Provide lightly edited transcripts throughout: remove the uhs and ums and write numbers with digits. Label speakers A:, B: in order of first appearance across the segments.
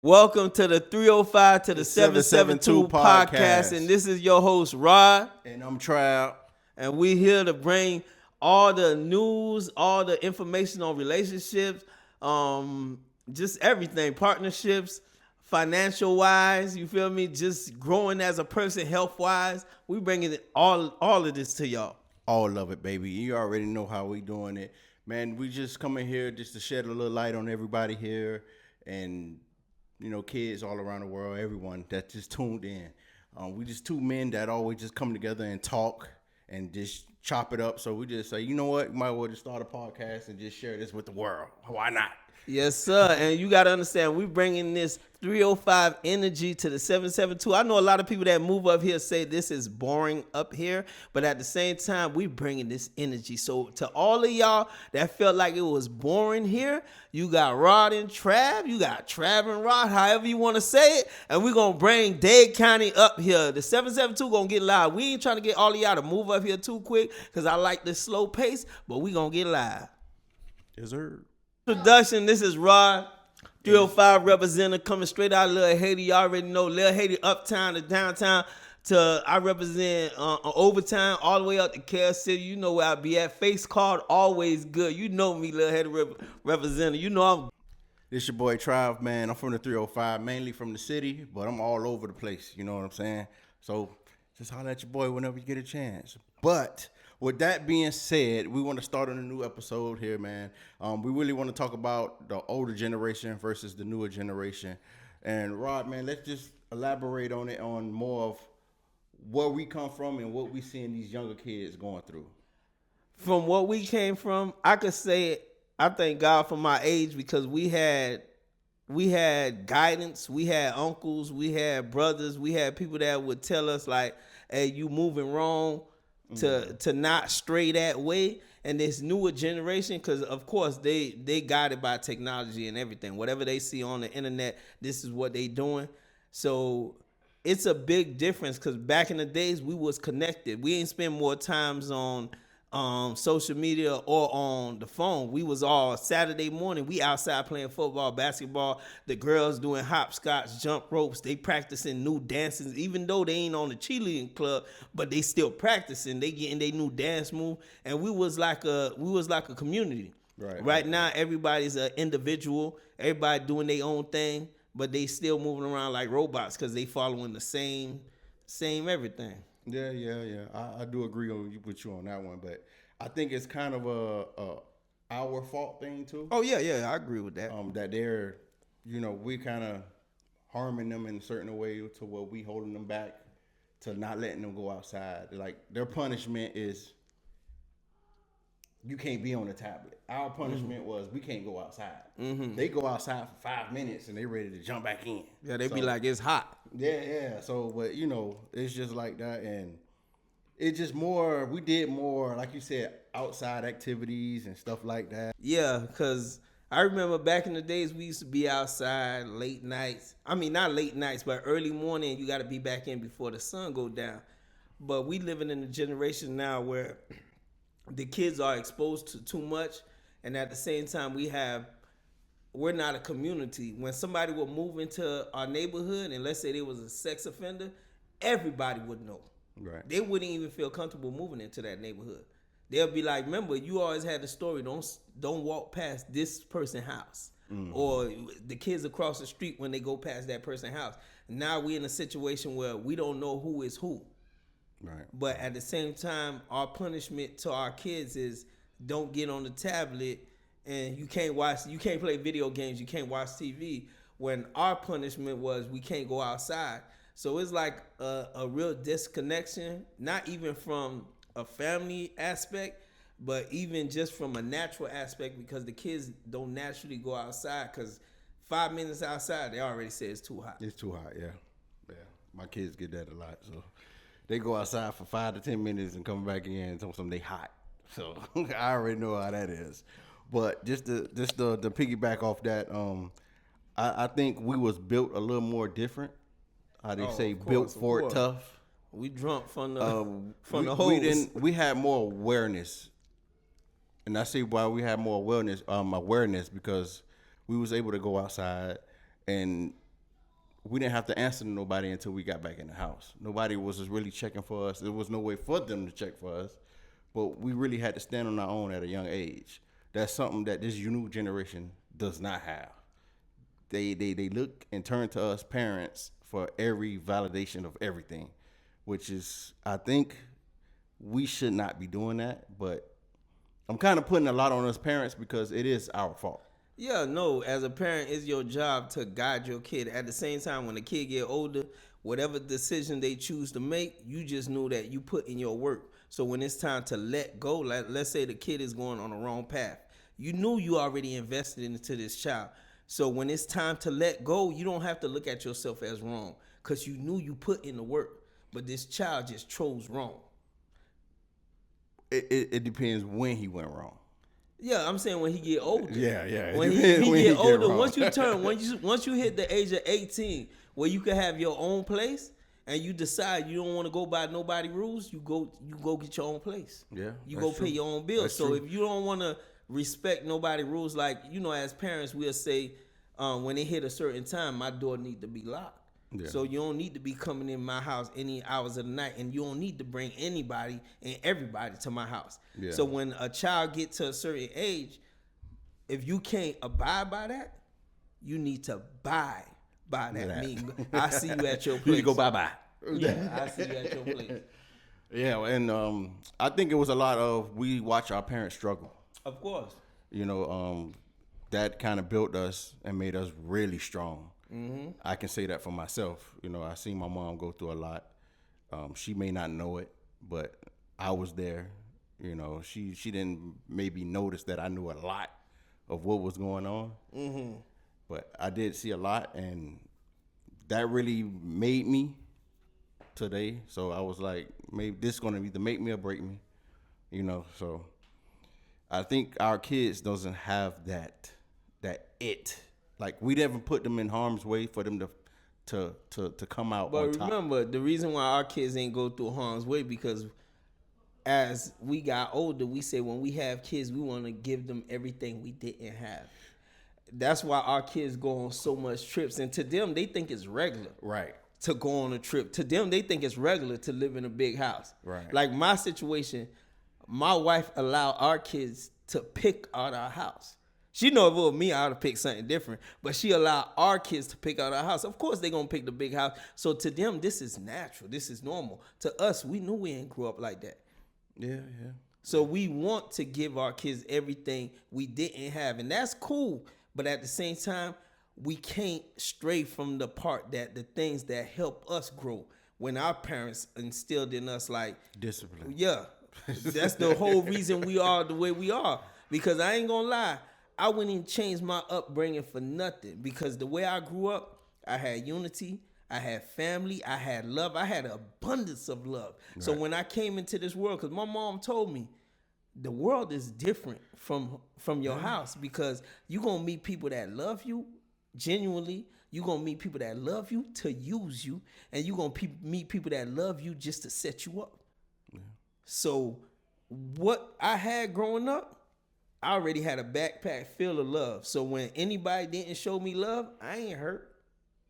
A: Welcome to the 305 to the 772 podcast.
B: podcast.
A: And this is your host, Rod.
B: And I'm Trout.
A: And we're here to bring all the news, all the information on relationships, just everything, partnerships, financial wise, you feel me? Just growing as a person, health wise. We bringing all of this to y'all.
B: All of it, baby. You already know how we doing it. Man, we just coming here just to shed a little light on everybody here and, you know, kids all around the world, everyone that just tuned in. We just two men that always just come together and talk and just chop it up. So we just say, you know what, you might well just start a podcast and just share this with the world. Why not?
A: Yes, sir. And you got to understand, we bringing this 305 energy to the 772. I know a lot of people that move up here say this is boring up here, but at the same time, we bringing this energy. So to all of y'all that felt like it was boring here, you got Rod and Trav, you got Trav and Rod, however you want to say it, and we're going to bring Dade County up here. The 772 going to get live. We ain't trying to get all of y'all to move up here too quick because I like this slow pace, but we going to get live.
B: Yes, sir.
A: Introduction, this is Rod, 305 representative coming straight out of Little Haiti. Y'all already know Little Haiti uptown to downtown to I represent overtime all the way up to Kansas City. You know where I be at. Face card always good. You know me, Little Haiti representative. You know I'm.
B: This your boy Trav, man. I'm from the 305, mainly from the city, but I'm all over the place. You know what I'm saying? So just holler at your boy whenever you get a chance. But with that being said, we want to start on a new episode here, man. We really want to talk about the older generation versus the newer generation. And Rod, man, let's just elaborate on it, on more of where we come from and what we seeing these younger kids going through.
A: From what we came from, I could say I thank God for my age because we had guidance, we had uncles, we had brothers, we had people that would tell us like, hey, you moving wrong. To not stray that way. And this newer generation, because of course they guided by technology and everything. Whatever they see on the internet, this is what they doing. So it's a big difference because back in the days we was connected. We ain't spend more times on social media or on the phone. We was all Saturday morning. We outside playing football, basketball. The girls doing hopscotch, jump ropes. They practicing new dances, even though they ain't on the cheerleading club, but they still practicing. They getting their new dance move, and we was like a community. Right now, everybody's an individual. Everybody doing their own thing, but they still moving around like robots because they following the same everything.
B: Yeah. I do agree with you on that one, but I think it's kind of a our fault thing too.
A: Oh yeah, I agree with that.
B: That they're, you know, we kind of harming them in a certain way to where we holding them back to not letting them go outside. Like their punishment is you can't be on the tablet. Our punishment was we can't go outside. They go outside for 5 minutes and they ready to jump back in.
A: Yeah, they be like it's hot.
B: Yeah. So, but you know, it's just like that, and it's just more. We did more, like you said, outside activities and stuff like that.
A: Yeah, because I remember back in the days we used to be outside late nights. I mean, not late nights, but early morning. You got to be back in before the sun go down. But we living in a generation now where the kids are exposed to too much, and at the same time we're not a community. When somebody would move into our neighborhood and let's say there was a sex offender, everybody would know.
B: Right.
A: They wouldn't even feel comfortable moving into that neighborhood. They'll be like, remember, you always had the story, don't walk past this person's house. Or the kids across the street when they go past that person's house. Now we're in a situation where we don't know who is who.
B: Right.
A: But at the same time, our punishment to our kids is don't get on the tablet and you can't play video games, you can't watch TV. When our punishment was we can't go outside. So it's like a real disconnection, not even from a family aspect, but even just from a natural aspect because the kids don't naturally go outside because 5 minutes outside, they already say it's too hot.
B: It's too hot, yeah. My kids get that a lot, so they go outside for 5 to 10 minutes and come back in and tell them they hot. So I already know how that is. But just to piggyback off that, I think we was built a little more different. How they say, built for it tough.
A: We drunk from the hose.
B: We had more awareness, and I see why we had more awareness because we was able to go outside and we didn't have to answer to nobody until we got back in the house. Nobody was just really checking for us. There was no way for them to check for us, but we really had to stand on our own at a young age. That's something that this new generation does not have. They look and turn to us parents for every validation of everything, which is, I think we should not be doing that, but I'm kind of putting a lot on us parents because it is our fault.
A: Yeah, no, as a parent, it's your job to guide your kid. At the same time, when the kid get older, whatever decision they choose to make, you just know that you put in your work. So when it's time to let go, like let's say the kid is going on the wrong path, you knew you already invested into this child. So when it's time to let go, you don't have to look at yourself as wrong because you knew you put in the work. But this child just chose wrong.
B: It depends when he went wrong.
A: Yeah, I'm saying when he get older.
B: Yeah.
A: When he get older, once you hit the age of 18, where you can have your own place, and you decide you don't want to go by nobody rules, you go get your own place.
B: Yeah,
A: you go pay your own bills.
B: That's
A: so
B: true.
A: If you don't want to respect nobody rules, like as parents we'll say, when they hit a certain time, my door need to be locked.
B: Yeah.
A: So you don't need to be coming in my house any hours of the night, and you don't need to bring anybody and everybody to my house.
B: Yeah.
A: So when a child gets to a certain age, if you can't abide by that, you need to buy by that.
B: Yeah.
A: Mean, I see you at your place.
B: You need to go bye-bye.
A: Yeah, I see you at your place.
B: Yeah, and I think it was a lot of we watch our parents struggle.
A: Of course.
B: That kind of built us and made us really strong.
A: Mm-hmm.
B: I can say that for myself. I seen my mom go through a lot. She may not know it, but I was there. She didn't maybe notice that I knew a lot of what was going on. Mm-hmm. But I did see a lot, and that really made me today. So I was like, maybe this is going to either make me or break me. So I think our kids doesn't have that it. Like, we never put them in harm's way for them to come out on top. But
A: remember, the reason why our kids ain't go through harm's way because as we got older, we say when we have kids, we want to give them everything we didn't have. That's why our kids go on so much trips. And to them, they think it's regular.
B: Right.
A: To go on a trip. To them, they think it's regular to live in a big house.
B: Right.
A: Like my situation, my wife allowed our kids to pick out our house. She know if it was me, I would have picked something different. But she allowed our kids to pick out our house. Of course, they're going to pick the big house. So to them, this is natural. This is normal. To us, we knew we didn't grow up like that.
B: Yeah.
A: So we want to give our kids everything we didn't have. And that's cool. But at the same time, we can't stray from the part that the things that help us grow. When our parents instilled in us like
B: discipline.
A: Yeah. That's the whole reason we are the way we are. Because I ain't going to lie. I wouldn't even change my upbringing for nothing because the way I grew up, I had unity, I had family, I had love, I had an abundance of love. Right. So when I came into this world, because my mom told me, the world is different from your house because you're going to meet people that love you genuinely, you're going to meet people that love you to use you, and you're going to meet people that love you just to set you up. Yeah. So what I had growing up, I already had a backpack full of love. So when anybody didn't show me love, I ain't hurt.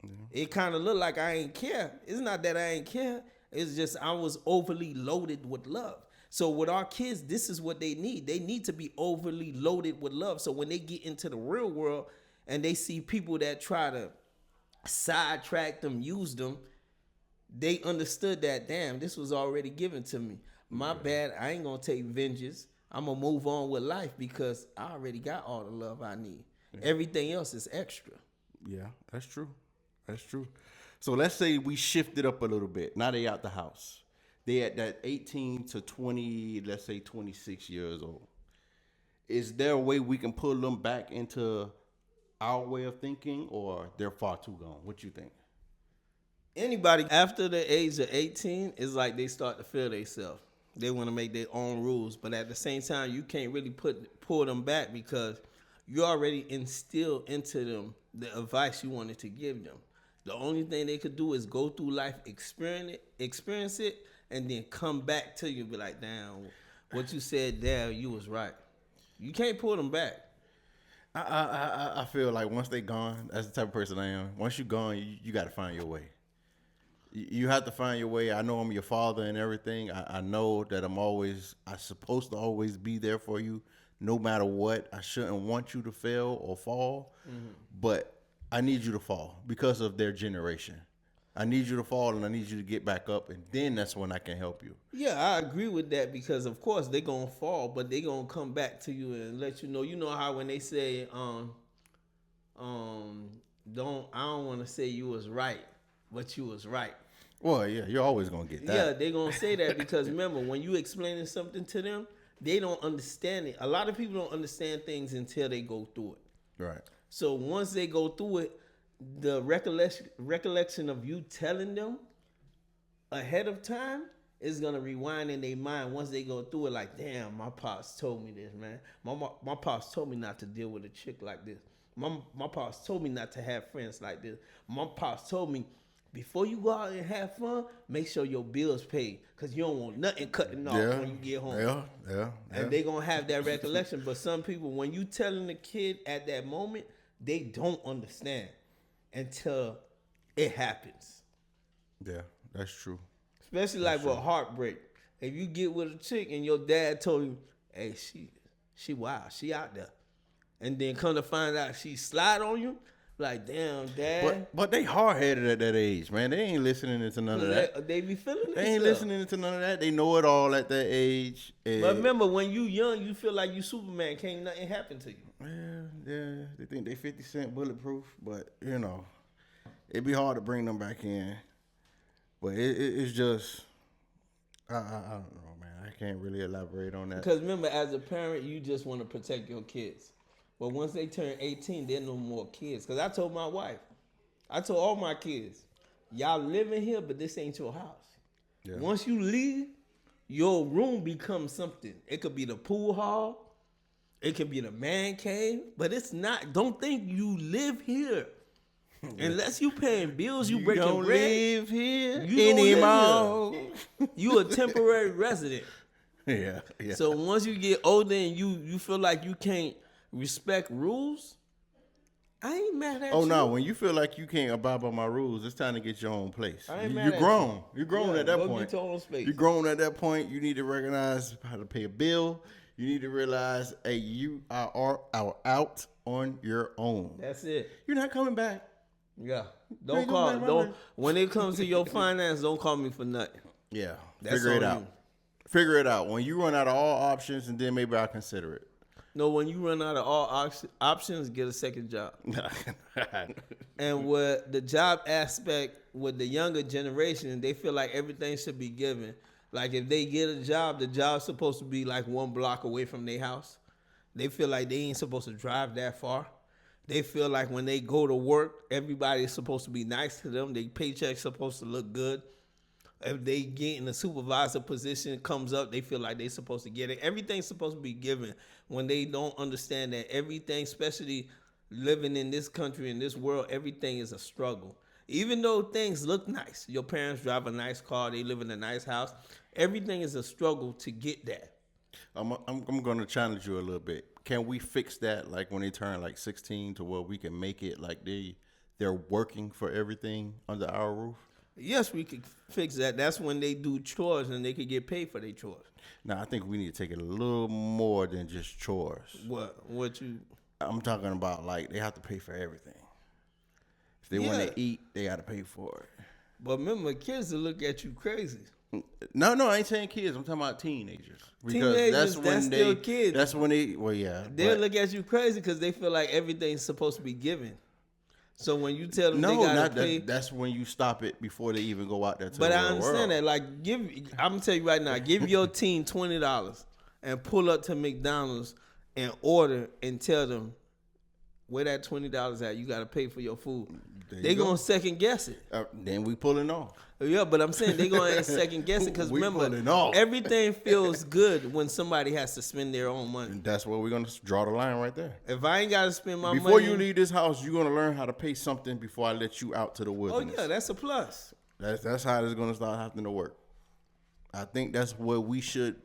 A: Mm-hmm. It kind of looked like I ain't care. It's not that I ain't care. It's just I was overly loaded with love. So with our kids, this is what they need. They need to be overly loaded with love. So when they get into the real world and they see people that try to sidetrack them, use them, they understood that, damn, this was already given to me. My bad. I ain't going to take vengeance. I'm going to move on with life because I already got all the love I need. Yeah. Everything else is extra.
B: Yeah, that's true. That's true. So let's say we shifted up a little bit. Now they out the house. They at that 18 to 20, let's say 26 years old. Is there a way we can pull them back into our way of thinking or they're far too gone? What you think?
A: Anybody after the age of 18 is like they start to feel themselves. They want to make their own rules, but at the same time, you can't really pull them back because you already instilled into them the advice you wanted to give them. The only thing they could do is go through life, experience it, and then come back to you and be like, damn, what you said there, you was right. You can't pull them back.
B: I feel like once they gone, that's the type of person I am. Once you gone, you got to find your way. You have to find your way. I know I'm your father and everything. I know that I'm supposed to always be there for you no matter what. I shouldn't want you to fail or fall, but I need you to fall because of their generation. I need you to fall and I need you to get back up, and then that's when I can help you.
A: Yeah, I agree with that because of course they're gonna fall, but they're gonna come back to you and let you know. You know how when they say, don't I don't wanna say you was right, but you was right.
B: Well, yeah, you're always gonna get that.
A: Yeah, they're gonna say that because remember, when you explaining something to them, they don't understand it. A lot of people don't understand things until they go through it.
B: Right.
A: So once they go through it, the recollection of you telling them ahead of time is gonna rewind in their mind once they go through it. Like, damn, my pops told me this, man. My pops told me not to deal with a chick like this. My pops told me not to have friends like this. My pops told me before you go out and have fun, make sure your bills paid because you don't want nothing cutting off when you get home.
B: Yeah.
A: And they gonna have that recollection. But some people, when you telling the kid at that moment, they don't understand until it happens.
B: Yeah, that's true.
A: Especially like with heartbreak. If you get with a chick and your dad told you, hey, she wild, she out there. And then come to find out she slide on you, like, damn, dad.
B: But they hard headed at that age, man. They ain't listening to none of that.
A: They be feeling it.
B: They ain't listening to none of that. They know it all at that age.
A: But remember, when you young, you feel like you Superman. Can't nothing happen to you.
B: Yeah. They think they 50 Cent bulletproof, but you know, it'd be hard to bring them back in. But it's just, I don't know, man. I can't really elaborate on that.
A: Because remember, as a parent, you just want to protect your kids. But once they turn 18, they're no more kids. Because I told my wife, I told all my kids, y'all living here, but this ain't your house. Yeah. Once you leave, your room becomes something. It could be the pool hall. It could be the man cave. But it's not. Don't think you live here. Unless you paying bills, you breaking
B: don't
A: bread.
B: Live here
A: you
B: anymore.
A: You a temporary resident.
B: Yeah.
A: So once you get older and you feel like you can't respect rules, I ain't mad at you.
B: Oh no, when you feel like you can't abide by my rules, it's time to get your own place. You're grown. You're grown at that point.
A: Get your own space.
B: You're grown at that point. You need to recognize how to pay a bill. You need to realize, hey, you are out on your own.
A: That's it.
B: You're not coming back.
A: Yeah. Don't when it comes to your finance, don't call me for nothing.
B: Yeah.
A: That's
B: Figure it out.
A: You.
B: Figure it out. When you run out of all options, and then maybe I'll consider it.
A: No, when you run out of all options, get a second job. And with the job aspect, with the younger generation, they feel like everything should be given. Like if they get a job, the job's supposed to be like 1 block away from their house. They feel like they ain't supposed to drive that far. They feel like when they go to work, everybody's supposed to be nice to them. Their paycheck's supposed to look good. If they get in a supervisor position, comes up, they feel like they're supposed to get it. Everything's supposed to be given when they don't understand that everything, especially living in this country, in this world, everything is a struggle. Even though things look nice, your parents drive a nice car, they live in a nice house, everything is a struggle to get that.
B: I'm going to challenge you a little bit. Can we fix that like when they turn like 16 to where we can make it like they're working for everything under our roof?
A: Yes, we could fix that. That's when they do chores and they could get paid for their chores.
B: Now, I think we need to take it a little more than just chores.
A: What you?
B: I'm talking about like they have to pay for everything. If they want to eat, they got to pay for it.
A: But remember, kids will look at you crazy.
B: No, I ain't saying kids. I'm talking about teenagers. Because
A: teenagers, that's still kids.
B: That's when
A: they'll look at you crazy because they feel like everything's supposed to be given. So when you tell them they gotta pay,
B: that's when you stop it before they even go out there to
A: but
B: the
A: I understand
B: world.
A: that. Like, I'm gonna tell you right now, give your teen $20 and pull up to McDonald's and order and tell them where that $20 at. You gotta pay for your food. They gonna second guess it.
B: Then we pulling off.
A: Yeah, but I'm saying they gonna second guess it because remember, everything feels good when somebody has to spend their own money.
B: And that's where we're gonna draw the line right there.
A: If I ain't gotta spend my money
B: before you leave this house, you're gonna learn how to pay something before I let you out to the wilderness.
A: Oh yeah, that's a plus.
B: That's how it's gonna start having to work. I think that's what we should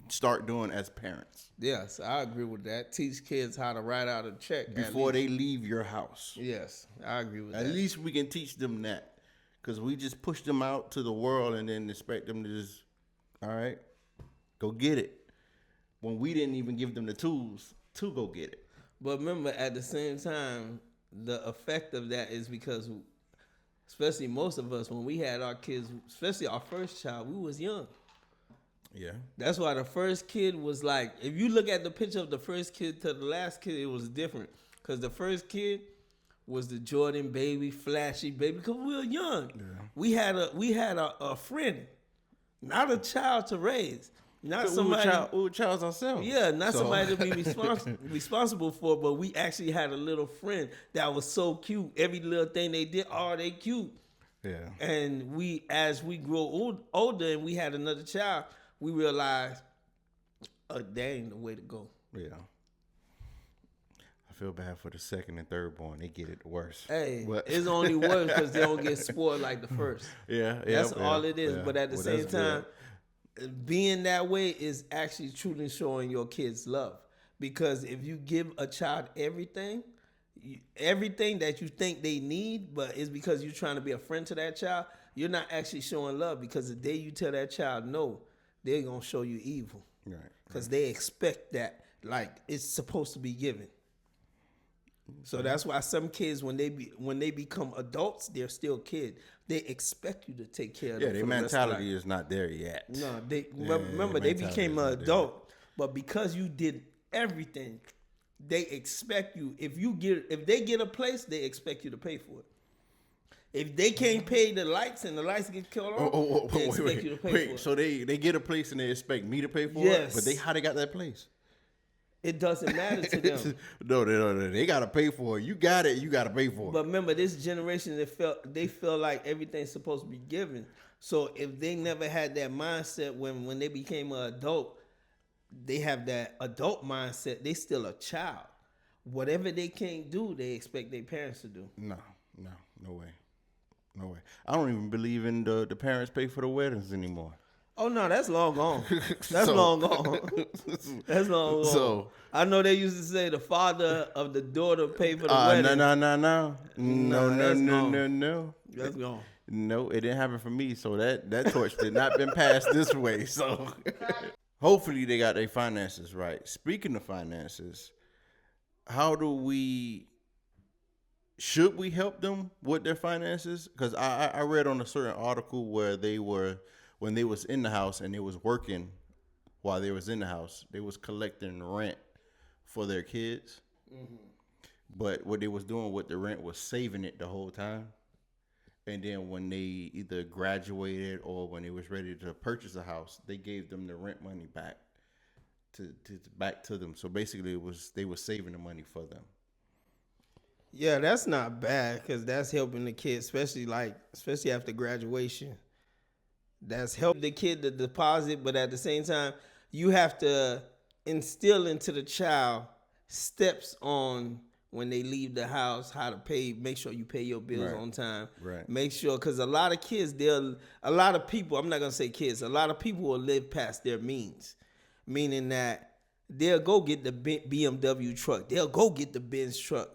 B: start doing as parents
A: Yes, I agree with that. Teach kids how to write out a check
B: before they leave your house.
A: Yes, I agree with
B: At
A: that.
B: least we can teach them that, because we just push them out to the world and then expect them to just, all right, go get it. When we didn't even give them the tools to go get it.
A: But remember, at the same time, the effect of that is because, especially most of us, when we had our kids, especially our first child, we was young.
B: Yeah.
A: That's why the first kid was like, if you look at the picture of the first kid to the last kid, it was different. Because the first kid was the Jordan baby, flashy baby, because we were young. Yeah. We had a friend, not a child to raise. Not somebody.
B: We were childs ourselves.
A: Yeah, not somebody to be responsible for, but we actually had a little friend that was so cute. Every little thing they did, they cute.
B: Yeah.
A: And as we grew older and we had another child, we realized, that ain't the way to go.
B: Yeah. I feel bad for the second and third born. They get it worse.
A: Hey, it's only worse because they don't get spoiled like the first.
B: Yeah.
A: That's all it is. Yeah. But at the same time, being that way is actually truly showing your kids love, because if you give a child everything that you think they need, but it's because you're trying to be a friend to that child, you're not actually showing love, because the day you tell that child no, they're gonna show you evil, right? Because they expect that, like, it's supposed to be given. So that's why some kids, when they become adults, they're still kids. They expect you to take care of them.
B: Yeah, their mentality is not there yet.
A: No, remember they became an adult, but because you did everything, they expect you. If they get a place, they expect you to pay for it. If they can't pay the lights and the lights get killed off, they expect you to pay for it.
B: So they get a place and they expect me to pay for
A: it?
B: But how they got that place?
A: It doesn't matter to them.
B: No, they gotta pay for it. You got it, you gotta pay for it.
A: But remember, this generation, they feel like everything's supposed to be given. So if they never had that mindset when they became an adult, they have that adult mindset. They still a child. Whatever they can't do, they expect their parents to do.
B: No way. I don't even believe in the parents pay for the weddings anymore.
A: Oh no, that's long gone. That's long gone. That's long gone. So I know they used to say the father of the daughter pay for the wedding.
B: No.
A: That's gone.
B: No, it didn't happen for me. So that torch did not been passed this way. So hopefully they got their finances right. Speaking of finances, should we help them with their finances? Because I read on a certain article where when they was in the house and they was working while they was in the house, they was collecting rent for their kids. Mm-hmm. But what they was doing with the rent was saving it the whole time. And then when they either graduated or when they was ready to purchase a house, they gave them the rent money back to them. So basically they were saving the money for them.
A: Yeah, that's not bad, because that's helping the kids, especially after graduation. That's helping the kid to deposit, but at the same time, you have to instill into the child steps on when they leave the house, how to pay. Make sure you pay your bills on time.
B: Right.
A: Make sure, because a lot of kids, a lot of people, I'm not going to say kids, a lot of people will live past their means, meaning that they'll go get the BMW truck. They'll go get the Benz truck.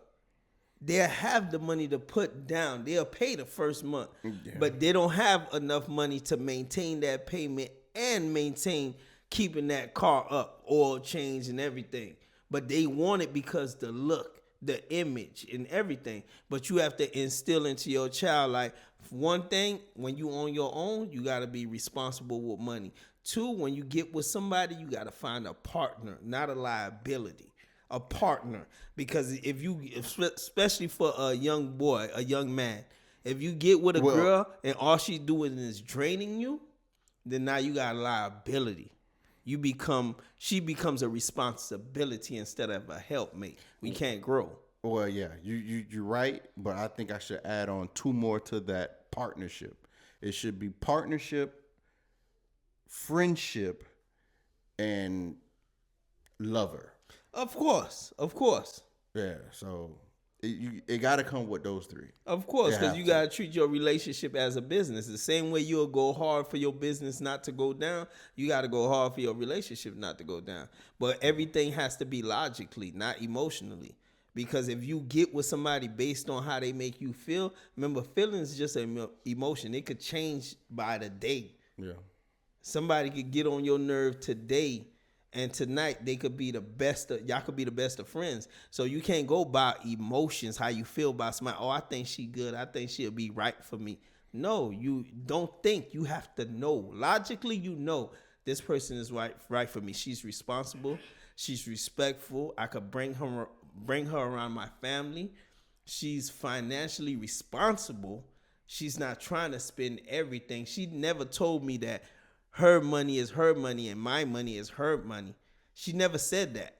A: They'll have the money to put down. They'll pay the first month, but they don't have enough money to maintain that payment and maintain keeping that car up, oil change and everything. But they want it because the look, the image and everything. But you have to instill into your child, like, one thing, when you on your own, you got to be responsible with money. Two, when you get with somebody, you got to find a partner, not a liability. A partner, because especially for a young boy, a young man, if you get with a girl and all she's doing is draining you, then now you got a liability. She becomes a responsibility instead of a helpmate. We can't grow.
B: Well, yeah, you're right, but I think I should add on two more to that partnership. It should be partnership, friendship, and lover.
A: Of course.
B: Yeah, so it got to come with those three.
A: Of course,
B: It
A: because
B: have
A: you
B: to.
A: got to treat your relationship as a business. The same way you'll go hard for your business not to go down, you got to go hard for your relationship not to go down. But everything has to be logically, not emotionally. Because if you get with somebody based on how they make you feel, remember, feelings is just an emotion. It could change by the day.
B: Yeah.
A: Somebody could get on your nerve today, and tonight they could be the best of, y'all could be the best of friends. So you can't go by emotions, how you feel about somebody. Oh, I think she good. I think she'll be right for me. No, you don't think. You have to know. Logically, you know this person is right for me. She's responsible. She's respectful. I could bring her around my family. She's financially responsible. She's not trying to spend everything. She never told me that her money is her money and my money is her money. She never said that.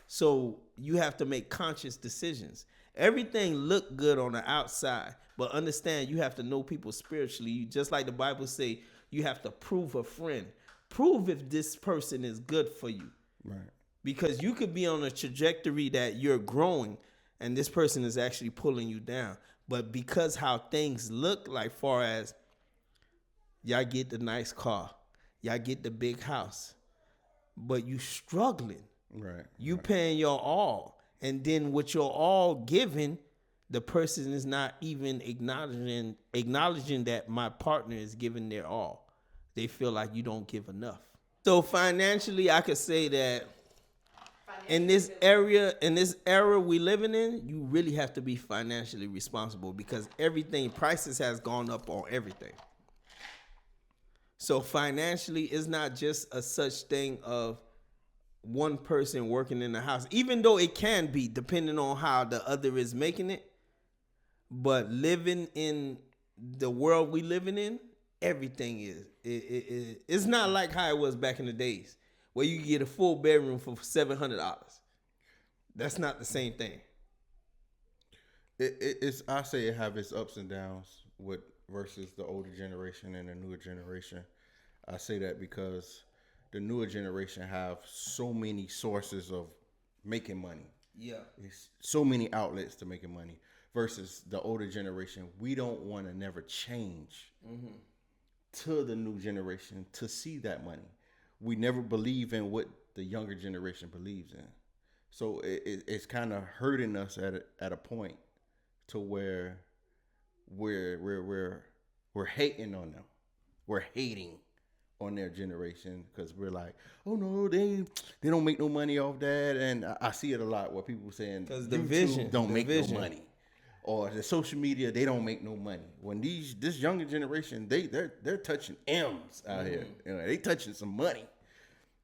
A: So you have to make conscious decisions. Everything look good on the outside, but understand you have to know people spiritually. Just like the Bible say, you have to prove a friend. Prove if this person is good for you.
B: Right.
A: Because you could be on a trajectory that you're growing and this person is actually pulling you down. But because how things look, like far as y'all get the nice car, y'all get the big house, but you struggling.
B: Right.
A: You paying your all. And then with your all given, the person is not even acknowledging that my partner is giving their all. They feel like you don't give enough. So financially, I could say that in this era we living in, you really have to be financially responsible because prices has gone up on everything. So financially, it's not just a such thing of one person working in the house, even though it can be depending on how the other is making it. But living in the world we living in, everything is. It's not like how it was back in the days where you could get a full bedroom for $700. That's not the same thing.
B: It's I say it have its ups and downs with versus the older generation and the newer generation. I say that because the newer generation have so many sources of making money.
A: Yeah.
B: It's so many outlets to making money versus the older generation. We don't want to never change to the new generation to see that money. We never believe in what the younger generation believes in. So it's kind of hurting us at a point to where we're hating on them. We're hating on their generation because we're like, oh no, they don't make no money off that, and I see it a lot where people saying
A: because the
B: YouTube
A: vision
B: don't make no money, or the social media they don't make no money. When this younger generation they're touching M's out here, they touching some money.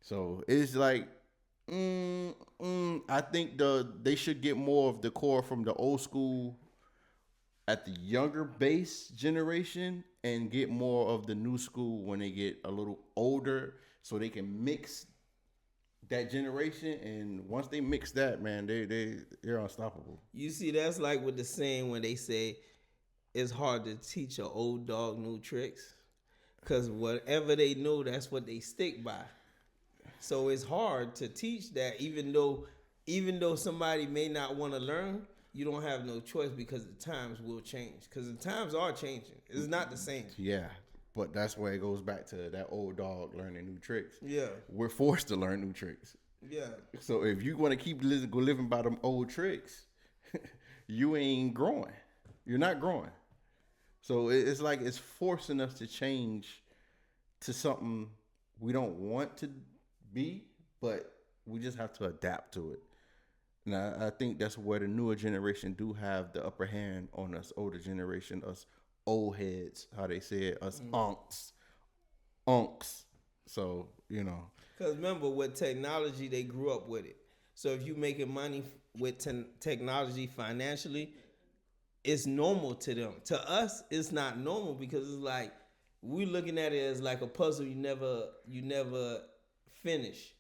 B: So it's like, I think they should get more of the core from the old school at the younger base generation and get more of the new school when they get a little older so they can mix that generation. And once they mix that, man, they're unstoppable.
A: You see, that's like with the saying when they say it's hard to teach an old dog new tricks because whatever they know, that's what they stick by. So it's hard to teach that even though somebody may not want to learn, you don't have no choice because the times will change. Because the times are changing. It's not the same.
B: Yeah, but that's where it goes back to that old dog learning new tricks.
A: Yeah.
B: We're forced to learn new tricks.
A: Yeah.
B: So if you want to keep living by them old tricks, you ain't growing. You're not growing. So it's like it's forcing us to change to something we don't want to be, but we just have to adapt to it. And I think that's where the newer generation do have the upper hand on us older generation, us old heads, how they say it, us unks. So,
A: Because remember, with technology, they grew up with it. So if you making money with technology financially, it's normal to them. To us, it's not normal because it's like we looking at it as like a puzzle you never finish.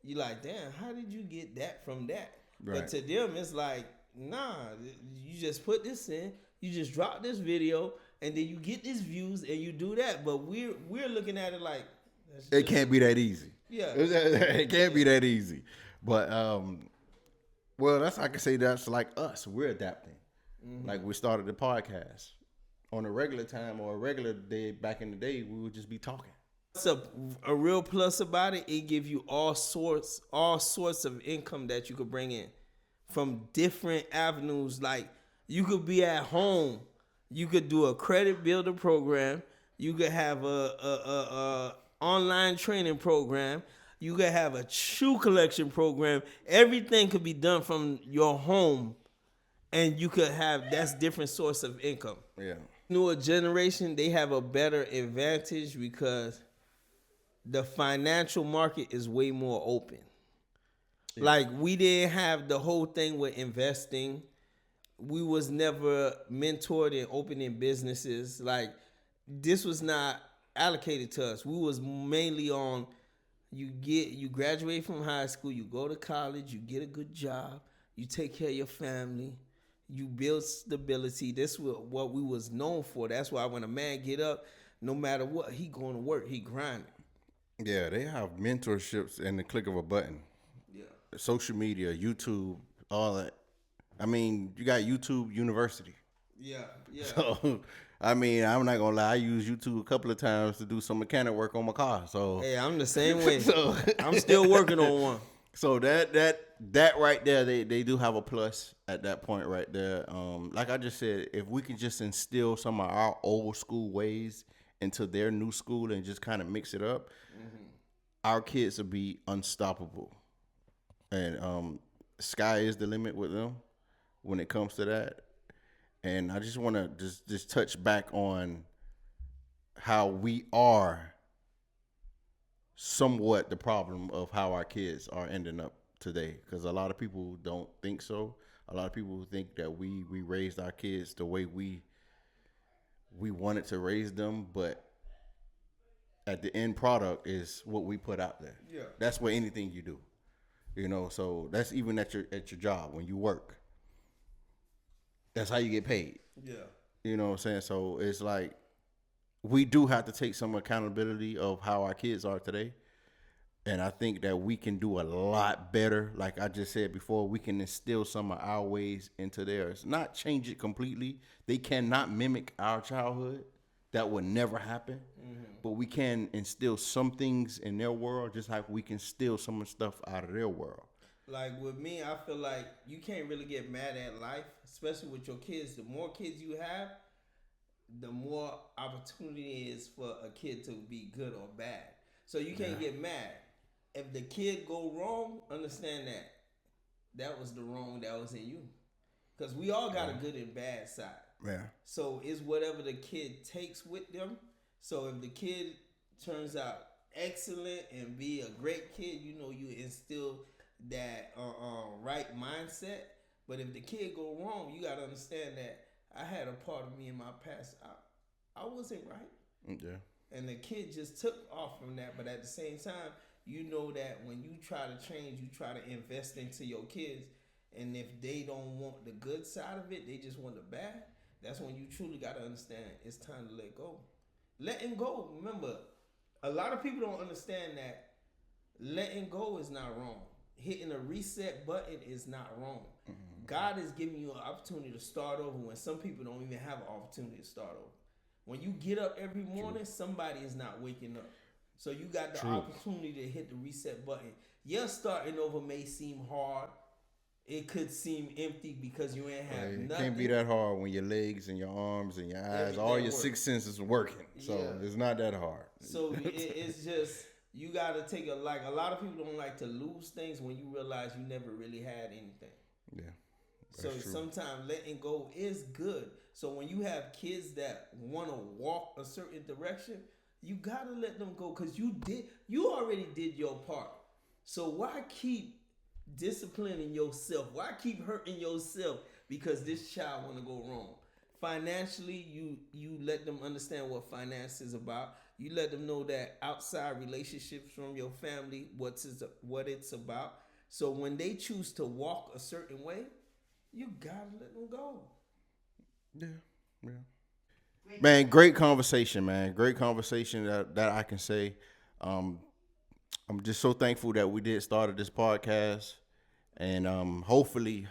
A: You like, damn, how did you get that from that? Right. But to them, it's like, nah, you just put this in, you just drop this video, and then you get these views, and you do that. But we're looking at it like
B: it can't be that easy.
A: Yeah,
B: it can't be that easy. But Well, that's I can say that's like us. We're adapting. Like we started the podcast on a regular time or a regular day back in the day, we would just be talking.
A: What's a real plus about it? It gives you all sorts of income that you could bring in from different avenues. Like you could be at home, you could do a credit builder program, you could have a online training program, you could have a shoe collection program. Everything could be done from your home, and you could have that's different source of income.
B: Yeah.
A: Newer generation, they have a better advantage because the financial market is way more open. Yeah. Like we didn't have the whole thing with investing. We was never mentored in opening businesses. Like this was not allocated to us. We was mainly on you graduate from high school, you go to college, you get a good job, you take care of your family, you build stability. This was what we was known for. That's why when a man get up, no matter what, he going to work, he grinding.
B: Yeah, they have mentorships in the click of a button.
A: Yeah.
B: Social media, YouTube, all that. I mean, you got YouTube University.
A: Yeah, yeah.
B: So, I mean, I'm not gonna lie. I use YouTube a couple of times to do some mechanic work on my car. So,
A: hey, I'm the same way. So I'm still working on one.
B: So that right there, they do have a plus at that point right there. Like I just said, if we can just instill some of our old school ways into their new school and just kind of mix it up, our kids will be unstoppable. And sky is the limit with them when it comes to that. And I just want to just touch back on how we are somewhat the problem of how our kids are ending up today. Because a lot of people don't think so. A lot of people think that we raised our kids the way we wanted to raise them, but at the end product is what we put out there. Yeah. That's what anything you do. You know, so that's even at your job when you work. That's how you get paid. Yeah. You know what I'm saying? So it's like we do have to take some accountability of how our kids are today. And I think that we can do a lot better. Like I just said before, we can instill some of our ways into theirs. Not change it completely. They cannot mimic our childhood. That would never happen. Mm-hmm. But we can instill some things in their world just like we can steal some of the stuff out of their world.
A: Like with me, I feel like you can't really get mad at life, especially with your kids. The more kids you have, the more opportunity is for a kid to be good or bad. So you can't get mad. If the kid go wrong, understand that was the wrong that was in you. Because we all got a good and bad side. Yeah. So it's whatever the kid takes with them. So if the kid turns out excellent and be a great kid, you know you instill that right mindset. But if the kid go wrong, you gotta understand that I had a part of me in my past. I wasn't right. Yeah. And the kid just took off from that. But at the same time, you know that when you try to change, you try to invest into your kids. And if they don't want the good side of it, they just want the bad. That's when you truly gotta understand it's time to let go. Letting go. Remember, a lot of people don't understand that letting go is not wrong. Hitting a reset button is not wrong. Mm-hmm. God is giving you an opportunity to start over when some people don't even have an opportunity to start over. When you get up every morning, somebody is not waking up. So you got the opportunity to hit the reset button. Yes, starting over may seem hard. It could seem empty because you ain't have nothing. It can't
B: be that hard when your legs and your arms and your eyes, everything all your six senses are working. So it's not that hard.
A: So it's just, you got to take a lot of people don't like to lose things when you realize you never really had anything. Yeah. So sometimes letting go is good. So when you have kids that want to walk a certain direction, you got to let them go because you already did your part. So why keep disciplining yourself? Why keep hurting yourself because this child want to go wrong? Financially, you let them understand what finance is about. You let them know that outside relationships from your family, what it's about. So when they choose to walk a certain way, you gotta let them go.
B: Yeah. Man, great conversation, man. Great conversation that I can say. I'm just so thankful that we started this podcast. And hopefully,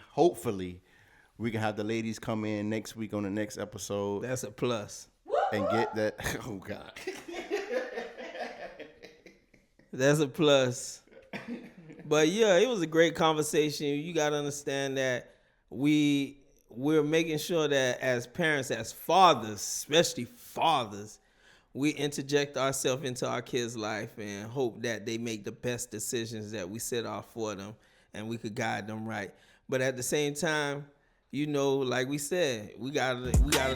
B: we can have the ladies come in next week on the next episode.
A: That's a plus.
B: And get that. Oh, God.
A: That's a plus. But yeah, it was a great conversation. You got to understand that we're making sure that as parents, as fathers, especially fathers, we interject ourselves into our kids' life and hope that they make the best decisions that we set off for them and we could guide them right. But at the same time, you know, like we said, we gotta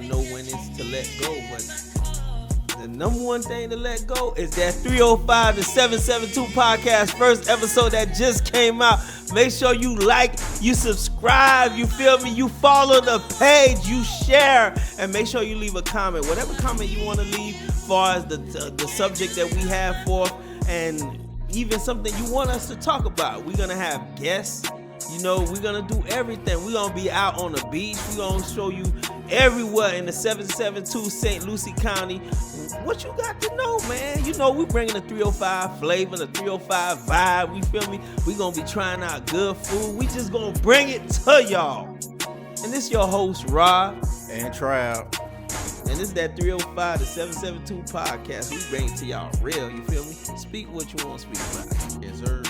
A: know when it's to let go. But the number one thing to let go is that 305 to 772 podcast, first episode that just came out. Make sure you like, you subscribe, you feel me? You follow the page, you share, and make sure you leave a comment. Whatever comment you want to leave as far as the subject that we have for, and even something you want us to talk about. We're going to have guests. You know, we're going to do everything. We're going to be out on the beach. We're going to show you everywhere in the 772 St. Lucie County. What you got to know, man? You know, we bringing the 305 flavor, the 305 vibe. We feel me? We're going to be trying out good food. We just going to bring it to y'all. And this your host, Rob.
B: And Trav.
A: And this is that 305 to 772 podcast. We bring it to y'all real. You feel me? Speak what you want to speak about.
B: Yes, sir.